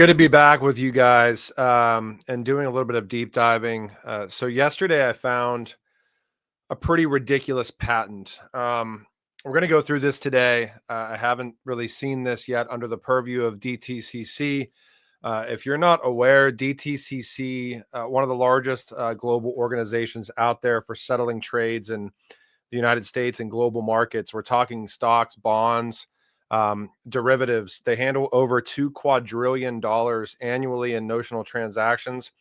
Good to be back with you guys and doing a little bit of deep diving. So yesterday I found a pretty ridiculous patent. We're going to go through this today. I haven't really seen this yet under the purview of DTCC. If you're not aware, DTCC, one of the largest global organizations out there for settling trades in the United States and global markets. We're talking stocks, bonds, derivatives. They handle over $2 quadrillion annually in notional transactions.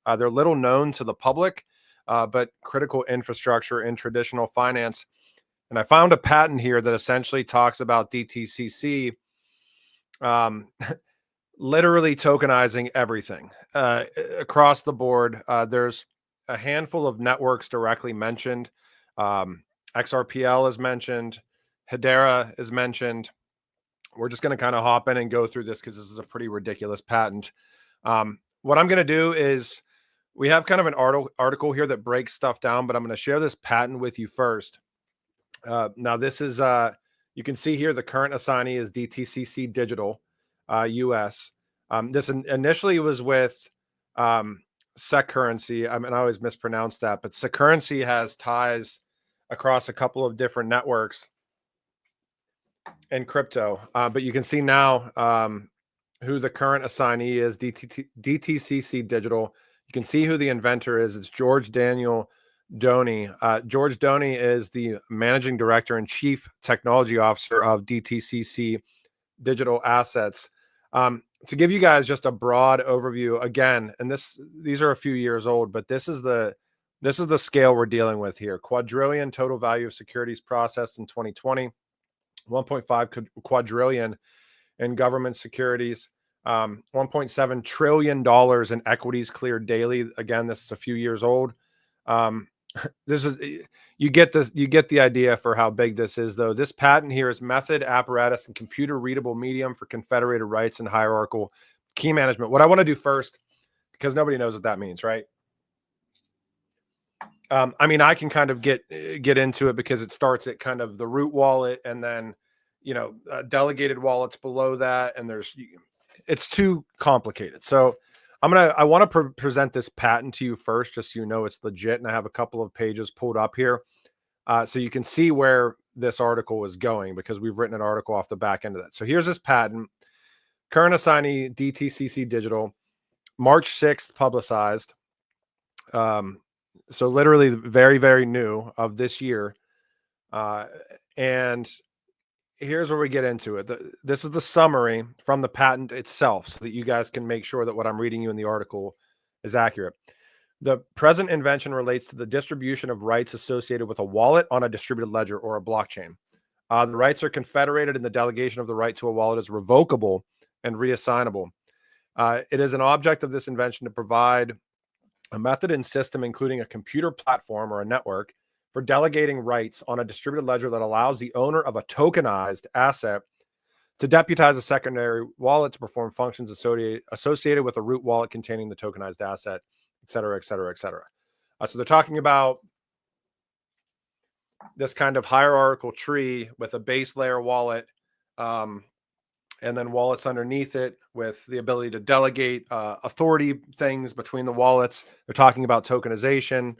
They're little known to the public, but critical infrastructure in traditional finance. And I found a patent here that essentially talks about DTCC literally tokenizing everything across the board. There's a handful of networks directly mentioned. XRPL is mentioned. Hedera is mentioned. We're just going to kind of hop in and go through this because this is a pretty ridiculous patent. What I'm going to do is we have kind of an article here that breaks stuff down, but I'm going to share this patent with you first. Now, this is, you can see here the current assignee is DTCC Digital US. This initially was with SEC Currency. I mean, I always mispronounce that, but SEC Currency has ties across a couple of different networks in crypto. But you can see now who the current assignee is, DTCC Digital. You can see who the inventor is. It's George Daniel Doney. George Doney is the managing director and chief technology officer of DTCC Digital Assets. To give you guys just a broad overview again, and these are a few years old, but this is the scale we're dealing with here. Quadrillion total value of securities processed in 2020, 1.5 quadrillion in government securities, $1.7 trillion in equities cleared daily. Again, this is a few years old. This is you get the idea for how big this is, though. This patent here is method, apparatus, and computer readable medium for confederated rights and hierarchical key management. What I want to do first, because nobody knows what that means, right? I mean, I can kind of get into it because it starts at kind of the root wallet, and then delegated wallets below that, and it's too complicated. So I want to present this patent to you first, just so you know it's legit. And I have a couple of pages pulled up here so you can see where this article is going, because we've written an article off the back end of that. So here's this patent. Current assignee, DTCC Digital, March 6th publicized. So literally very, very new of this year. And here's where we get into it. This is the summary from the patent itself, so that you guys can make sure that what I'm reading you in the article is accurate. The present invention relates to the distribution of rights associated with a wallet on a distributed ledger or a blockchain. The rights are confederated, and the delegation of the right to a wallet is revocable and reassignable. It is an object of this invention to provide a method and system, including a computer platform or a network, for delegating rights on a distributed ledger that allows the owner of a tokenized asset to deputize a secondary wallet to perform functions associated with a root wallet containing the tokenized asset, et cetera, et cetera, et cetera. So they're talking about this kind of hierarchical tree with a base layer wallet, and then wallets underneath it with the ability to delegate authority things between the wallets. They're talking about tokenization.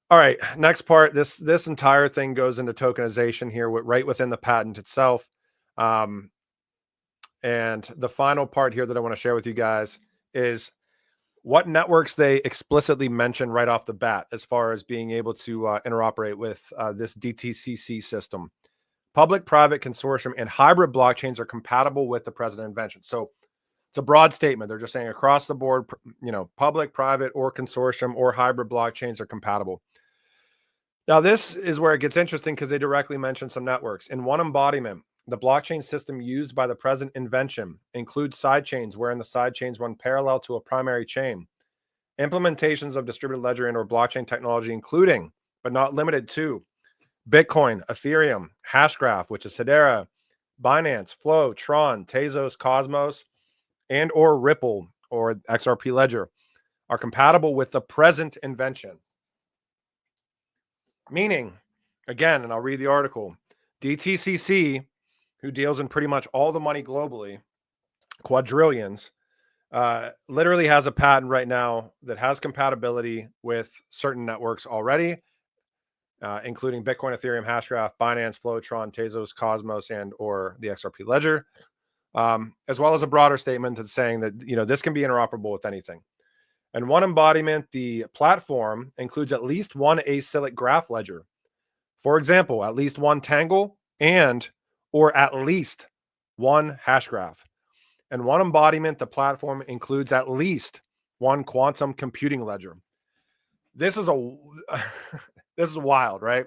All right, next part. This entire thing goes into tokenization here, right within the patent itself. And the final part here that I want to share with you guys is what networks they explicitly mention right off the bat as far as being able to interoperate with this DTCC system. Public, private, consortium, and hybrid blockchains are compatible with the present invention. So it's a broad statement. They're just saying across the board, public, private, or consortium or hybrid blockchains are compatible. Now, this is where it gets interesting, because they directly mention some networks. In one embodiment, the blockchain system used by the present invention includes sidechains, wherein the sidechains run parallel to a primary chain. Implementations of distributed ledger and or blockchain technology, including, but not limited to, Bitcoin, Ethereum, Hashgraph, which is Hedera, Binance, Flow, Tron, Tezos, Cosmos, and or Ripple or XRP Ledger, are compatible with the present invention. Meaning, again, and I'll read the article, DTCC, who deals in pretty much all the money globally, quadrillions, literally has a patent right now that has compatibility with certain networks already, including Bitcoin, Ethereum, Hashgraph, Binance, Flow, Tron, Tezos, Cosmos, and or the XRP ledger, as well as a broader statement that's saying that this can be interoperable with anything. And one embodiment, the platform includes at least one acyclic graph ledger. For example, at least one Tangle and or at least one hash graph. And one embodiment, the platform includes at least one quantum computing ledger. This is this is wild, right?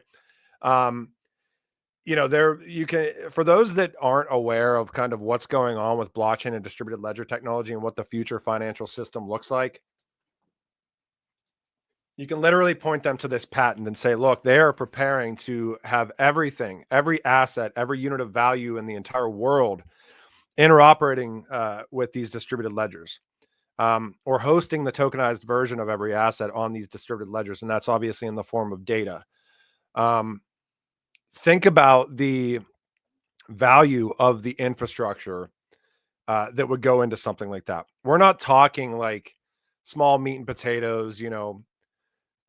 There you can, for those that aren't aware of kind of what's going on with blockchain and distributed ledger technology and what the future financial system looks like, you can literally point them to this patent and say, look, they are preparing to have everything, every asset, every unit of value in the entire world interoperating with these distributed ledgers, or hosting the tokenized version of every asset on these distributed ledgers. And that's obviously in the form of data. Think about the value of the infrastructure that would go into something like that. We're not talking like small meat and potatoes,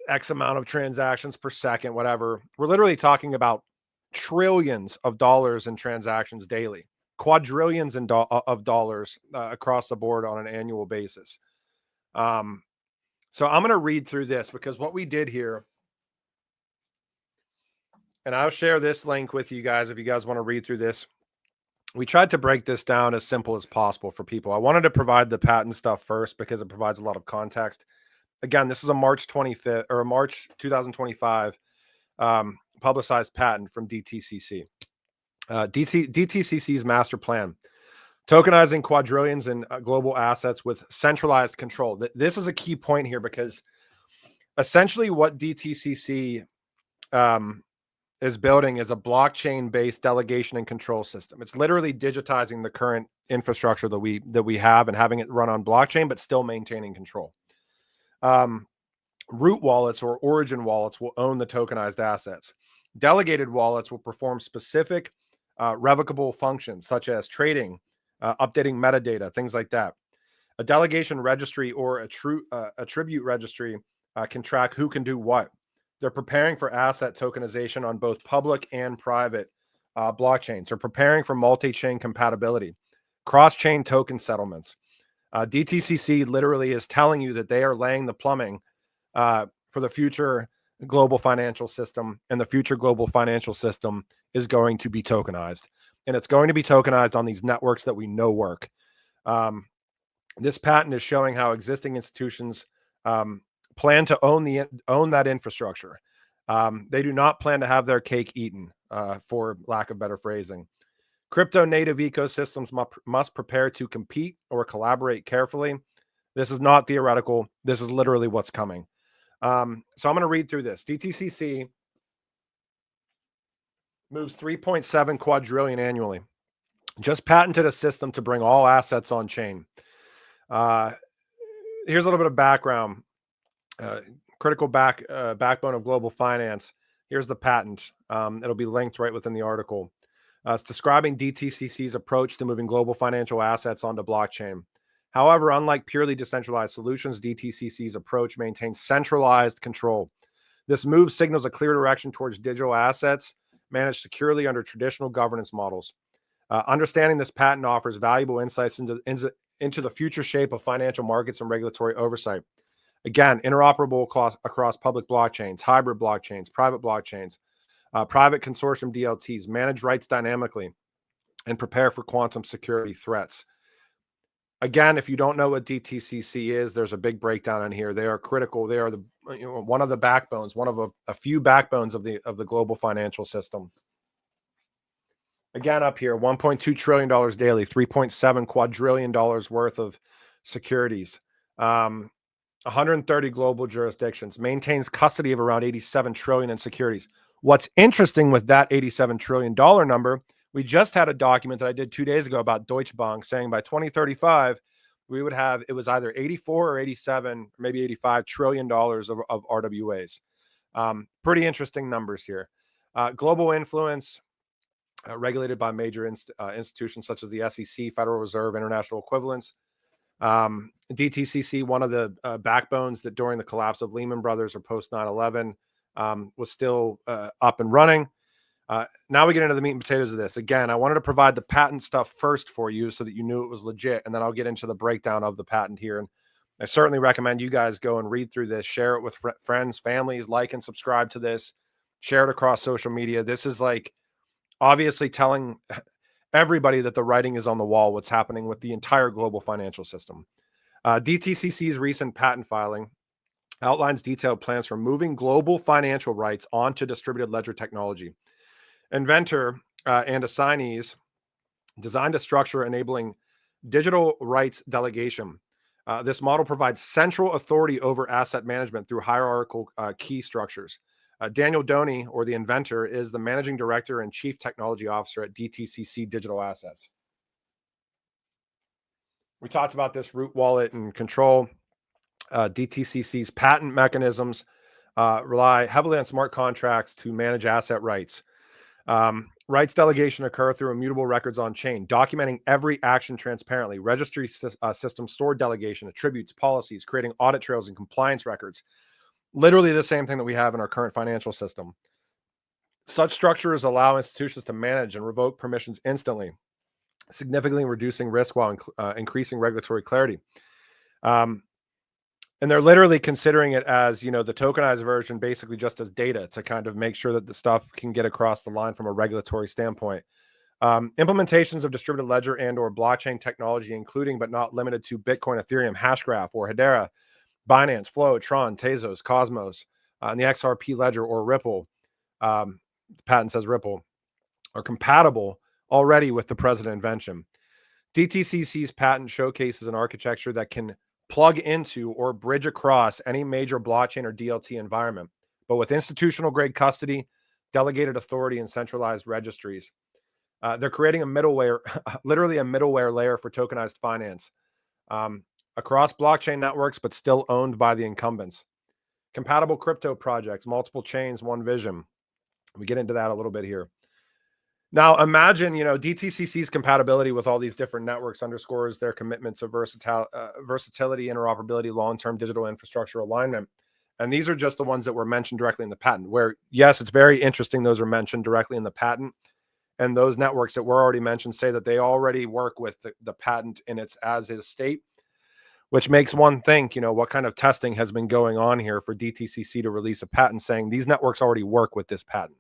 X amount of transactions per second, whatever. We're literally talking about trillions of dollars in transactions daily, quadrillions of dollars across the board on an annual basis. So I'm going to read through this because what we did here, and I'll share this link with you guys if you guys want to read through this. We tried to break this down as simple as possible for people. I wanted to provide the patent stuff first because it provides a lot of context. Again, this is a March 25th or a March 2025 publicized patent from DTCC. DTCC's master plan, tokenizing quadrillions and global assets with centralized control. This is a key point here because essentially what DTCC is building is a blockchain-based delegation and control system. It's literally digitizing the current infrastructure that we have and having it run on blockchain, but still maintaining control. Root wallets or origin wallets will own the tokenized assets. Delegated wallets will perform specific revocable functions such as trading, updating metadata, things like that. A delegation registry or a tribute registry can track who can do what. They're preparing for asset tokenization on both public and private blockchains. They're preparing for multi-chain compatibility, cross-chain token settlements. DTCC literally is telling you that they are laying the plumbing for the future global financial system, and the future global financial system is going to be tokenized, and it's going to be tokenized on these networks that we know work. This patent is showing how existing institutions plan to own that infrastructure. They do not plan to have their cake eaten, for lack of better phrasing. Crypto native ecosystems must prepare to compete or collaborate carefully. This is not theoretical. This is literally what's coming. So I'm going to read through this. DTCC moves 3.7 quadrillion annually. Just patented a system to bring all assets on chain. Here's a little bit of background. Critical backbone of global finance. Here's the patent. It'll be linked right within the article. It's describing DTCC's approach to moving global financial assets onto blockchain. However, unlike purely decentralized solutions, DTCC's approach maintains centralized control. This move signals a clear direction towards digital assets managed securely under traditional governance models. Understanding this patent offers valuable insights into the future shape of financial markets and regulatory oversight. Again, interoperable across public blockchains, hybrid blockchains, private consortium DLTs, manage rights dynamically, and prepare for quantum security threats. Again, if you don't know what DTCC is, there's a big breakdown in here. They are critical. They are one of the backbones, one of a few backbones of the global financial system. Again, up here, $1.2 trillion daily, $3.7 quadrillion worth of securities, 130 global jurisdictions, maintains custody of around 87 trillion in securities. What's interesting with that $87 trillion number, we just had a document that I did 2 days ago about Deutsche Bank saying by 2035, we would have, it was either 84 or 87, maybe 85 trillion dollars of RWAs. Pretty interesting numbers here. Global influence, regulated by major institutions such as the SEC, Federal Reserve, international equivalents. DTCC, one of the backbones that during the collapse of Lehman Brothers or post 9/11 was still up and running. Now we get into the meat and potatoes of this. Again, I wanted to provide the patent stuff first for you so that you knew it was legit, and then I'll get into the breakdown of the patent here. And I certainly recommend you guys go and read through this, share it with friends, families, like and subscribe to this, share it across social media. This is like obviously telling everybody that the writing is on the wall, what's happening with the entire global financial system. DTCC's recent patent filing outlines detailed plans for moving global financial rights onto distributed ledger technology. Inventor and assignees designed a structure enabling digital rights delegation. This model provides central authority over asset management through hierarchical key structures. Daniel Doney, or the inventor, is the managing director and chief technology officer at DTCC Digital Assets. We talked about this root wallet and control. DTCC's patent mechanisms rely heavily on smart contracts to manage asset rights. Rights delegation occur through immutable records on chain, documenting every action transparently. Registry systems store delegation, attributes, policies, creating audit trails and compliance records. Literally the same thing that we have in our current financial system. Such structures allow institutions to manage and revoke permissions instantly, significantly reducing risk while increasing regulatory clarity. And they're literally considering it as, the tokenized version, basically just as data to kind of make sure that the stuff can get across the line from a regulatory standpoint. Implementations of distributed ledger and or blockchain technology, including but not limited to Bitcoin, Ethereum, Hashgraph, or Hedera, Binance, Flow, Tron, Tezos, Cosmos, and the XRP ledger or Ripple, the patent says Ripple, are compatible already with the present invention. DTCC's patent showcases an architecture that can plug into or bridge across any major blockchain or DLT environment, but with institutional grade custody, delegated authority, and centralized registries. They're creating a middleware, literally a middleware layer for tokenized finance across blockchain networks, but still owned by the incumbents. Compatible crypto projects, multiple chains, one vision. We get into that a little bit here. Now, imagine, DTCC's compatibility with all these different networks underscores their commitment to versatility, interoperability, long-term digital infrastructure alignment. And these are just the ones that were mentioned directly in the patent, where, yes, it's very interesting those are mentioned directly in the patent. And those networks that were already mentioned say that they already work with the patent in its as-is state, which makes one think, what kind of testing has been going on here for DTCC to release a patent saying these networks already work with this patent.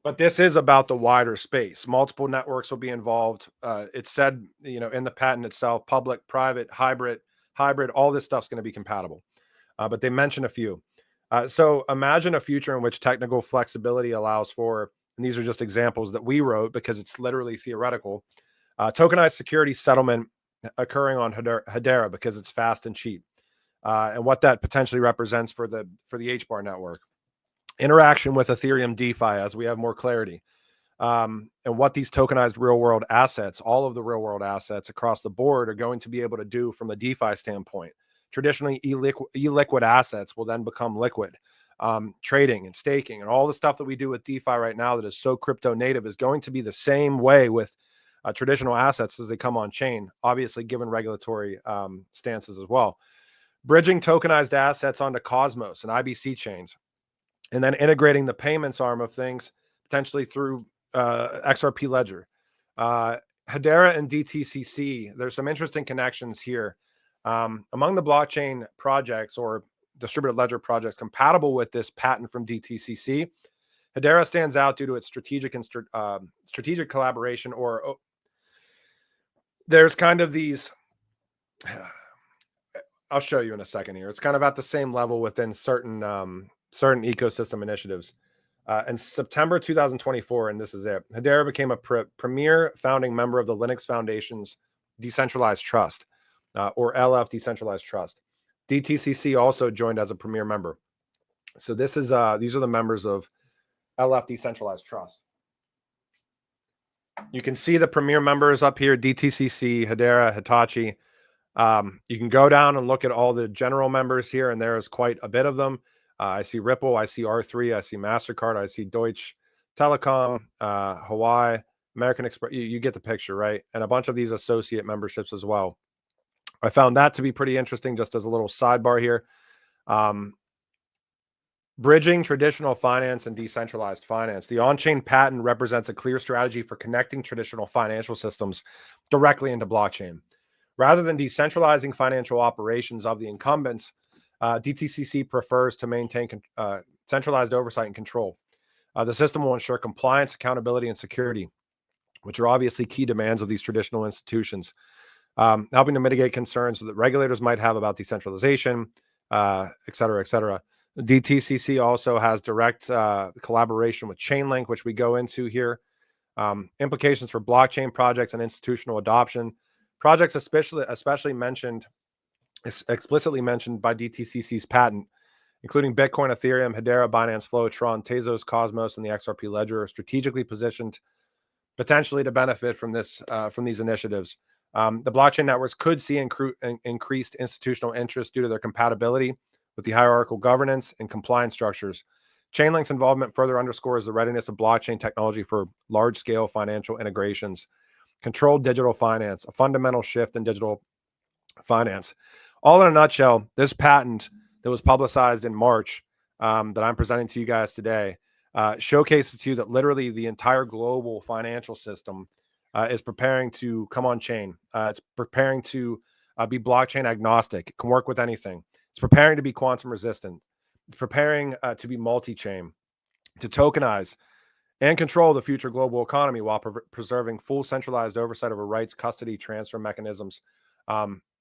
But this is about the wider space. Multiple networks will be involved. It said, in the patent itself, public, private, hybrid, all this stuff's going to be compatible. But they mention a few. So imagine a future in which technical flexibility allows for, and these are just examples that we wrote because it's literally theoretical, tokenized security settlement occurring on Hedera because it's fast and cheap. And what that potentially represents for the HBAR network. Interaction with Ethereum DeFi as we have more clarity, and what these tokenized real-world assets, all of the real-world assets across the board, are going to be able to do from a DeFi standpoint. Traditionally, illiquid assets will then become liquid. Trading and staking and all the stuff that we do with DeFi right now that is so crypto native is going to be the same way with traditional assets as they come on chain, obviously given regulatory stances as well. Bridging tokenized assets onto Cosmos and IBC chains, and then integrating the payments arm of things potentially through XRP Ledger. Hedera and DTCC, there's some interesting connections here. Among the blockchain projects or distributed ledger projects compatible with this patent from DTCC, Hedera stands out due to its strategic collaboration, or there's kind of these, I'll show you in a second here. It's kind of at the same level within certain ecosystem initiatives. In September 2024, and this is it, Hedera became a premier founding member of the Linux Foundation's Decentralized Trust, or LF Decentralized Trust. DTCC also joined as a premier member. So this is these are the members of LF Decentralized Trust. You can see the premier members up here: DTCC, Hedera, Hitachi. You can go down and look at all the general members here, and there is quite a bit of them. I see Ripple, I see R3, I see MasterCard, I see Deutsche Telekom, Hawaii, American Express, you get the picture, right? And a bunch of these associate memberships as well. I found that to be pretty interesting, just as a little sidebar here. Bridging traditional finance and decentralized finance. The on-chain patent represents a clear strategy for connecting traditional financial systems directly into blockchain. Rather than decentralizing financial operations of the incumbents, DTCC prefers to maintain centralized oversight and control. The system will ensure compliance, accountability, and security, which are obviously key demands of these traditional institutions, helping to mitigate concerns that regulators might have about decentralization, et cetera, et cetera. DTCC also has direct collaboration with Chainlink, which we go into here. Implications for blockchain projects and institutional adoption. Projects especially mentioned, explicitly mentioned by DTCC's patent, including Bitcoin, Ethereum, Hedera, Binance Flow, Tron, Tezos, Cosmos, and the XRP Ledger, are strategically positioned potentially to benefit from these initiatives. The blockchain networks could see increased institutional interest due to their compatibility with the hierarchical governance and compliance structures. Chainlink's involvement further underscores the readiness of blockchain technology for large-scale financial integrations. Controlled digital finance, a fundamental shift in digital finance. All in a nutshell, this patent that was publicized in March that I'm presenting to you guys today showcases to you that literally the entire global financial system is preparing to come on chain. It's preparing to be blockchain agnostic. It can work with anything. It's preparing to be quantum resistant. It's preparing to be multi-chain, to tokenize and control the future global economy while preserving full centralized oversight over rights, custody, transfer mechanisms.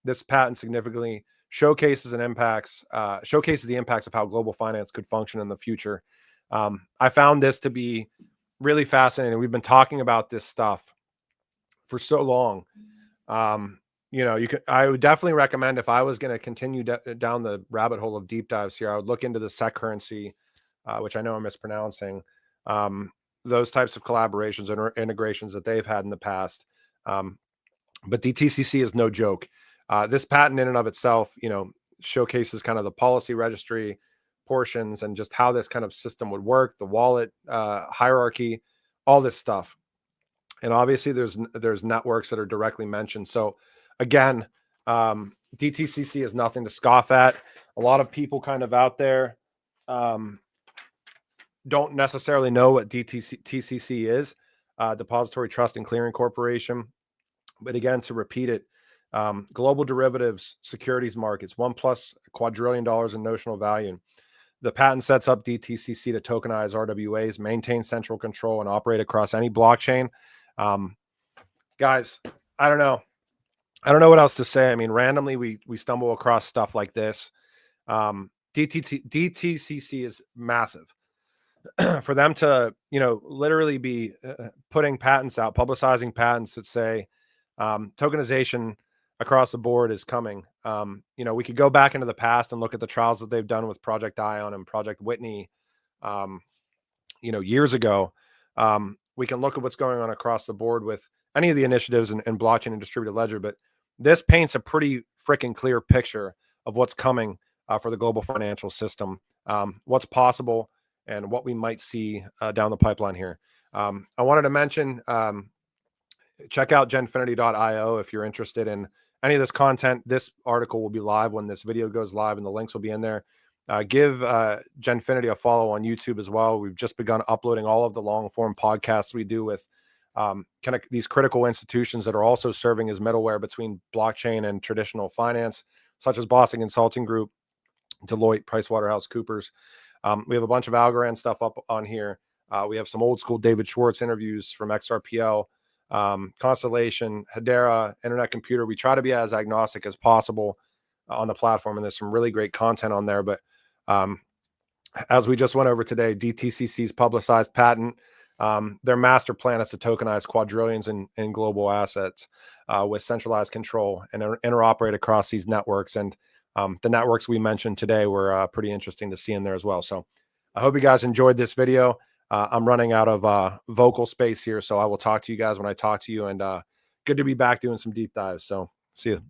This patent significantly showcases the impacts of how global finance could function in the future. I found this to be really fascinating. We've been talking about this stuff for so long. I would definitely recommend, if I was going to continue down the rabbit hole of deep dives here, I would look into the SEC currency, which I know I'm mispronouncing, those types of collaborations and integrations that they've had in the past. But DTCC is no joke. This patent in and of itself, showcases kind of the policy registry portions and just how this kind of system would work, the wallet hierarchy, all this stuff. And obviously there's networks that are directly mentioned. So again, DTCC is nothing to scoff at. A lot of people kind of out there don't necessarily know what DTCC is, Depository Trust and Clearing Corporation. But again, to repeat it, global derivatives, securities markets, $1+ quadrillion in notional value. The patent sets up DTCC to tokenize RWAs, maintain central control, and operate across any blockchain. Guys, I don't know what else to say. I mean, randomly we stumble across stuff like this. DTCC is massive. For them to, literally be putting patents out, publicizing patents that say tokenization across the board is coming. We could go back into the past and look at the trials that they've done with Project Ion and Project Whitney, years ago. We can look at what's going on across the board with any of the initiatives in blockchain and distributed ledger, but this paints a pretty freaking clear picture of what's coming for the global financial system, what's possible, and what we might see down the pipeline here. I wanted to mention, check out genfinity.io if you're interested in any of this content. This article will be live when this video goes live, and the links will be in there. Give Genfinity a follow on YouTube as well. We've just begun uploading all of the long form podcasts we do with kind of these critical institutions that are also serving as middleware between blockchain and traditional finance, such as Boston Consulting Group, Deloitte, PricewaterhouseCoopers. We have a bunch of Algorand stuff up on here. We have some old school David Schwartz interviews from XRPL, Constellation, Hedera, Internet Computer. We try to be as agnostic as possible on the platform, and there's some really great content on there. But as we just went over today, DTCC's publicized patent, their master plan is to tokenize quadrillions in global assets with centralized control and interoperate across these networks. And the networks we mentioned today were pretty interesting to see in there as well. So I hope you guys enjoyed this video. I'm running out of vocal space here, so I will talk to you guys when I talk to you. And good to be back doing some deep dives. So see you.